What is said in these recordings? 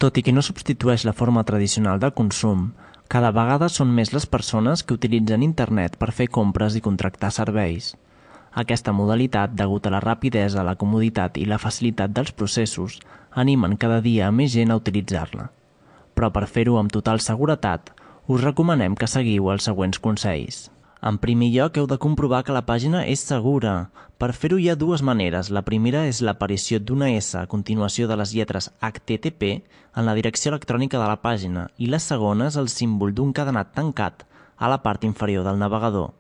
Tot i que no substitueix la forma tradicional de consum, cada vegada són més les persones que utilitzen internet per fer compres i contractar serveis. Aquesta modalitat, degut a la rapidesa, la comoditat i la facilitat dels processos, animen cada dia a més gent a utilitzar-la. Però per fer-ho amb total seguretat, us recomanem que seguiu els següents consells. En primer lloc, heu de comprovar que la pàgina és segura. Per fer-ho hi ha dues maneres. La primera és l'aparició d'una S a continuació de les lletres HTTP en la direcció electrònica de la pàgina i la segona és el símbol d'un cadenat tancat a la part inferior del navegador.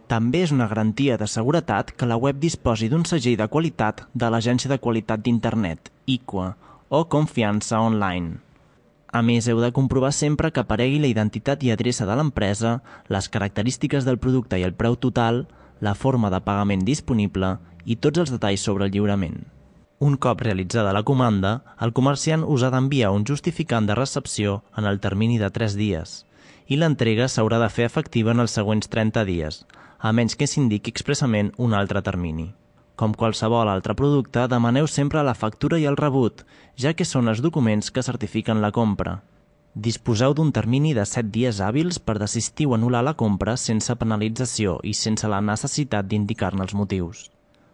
També és una garantia de seguretat que la web disposi d'un segell de qualitat de l'Agència de Qualitat d'Internet, IQA, o Confiança Online. A més, heu de comprovar sempre que aparegui la identitat i adreça de l'empresa, les característiques del producte i el preu total, la forma de pagament disponible i tots els detalls sobre el lliurament. Un cop realitzada la comanda, el comerciant us ha d'enviar un justificant de recepció en el termini de 3 dies i l'entrega s'haurà de fer efectiva en els següents 30 dies, a menys que s'indiqui expressament un altre termini. Com qualsevol altre producte, demaneu sempre la factura i el rebut, ja que són els documents que certifiquen la compra. Disposeu d'un termini de 7 dies hàbils per desistir o anul·lar la compra sense penalització i sense la necessitat d'indicar-ne els motius.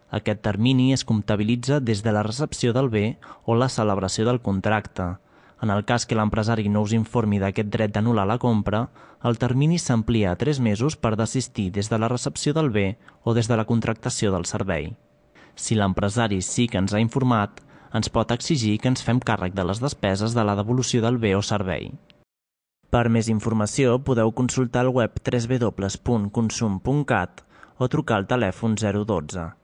Aquest termini es comptabilitza des de la recepció del bé o la celebració del contracte. En el cas que l'empresari no us informi d'aquest dret d'anul·lar la compra, el termini s'amplia a 3 mesos per desistir des de la recepció del bé o des de la contractació del servei. Si l'empresari sí que ens ha informat, ens pot exigir que ens fem càrrec de les despeses de la devolució del bé o servei. Per més informació podeu consultar el web www.consum.cat o trucar al telèfon 012.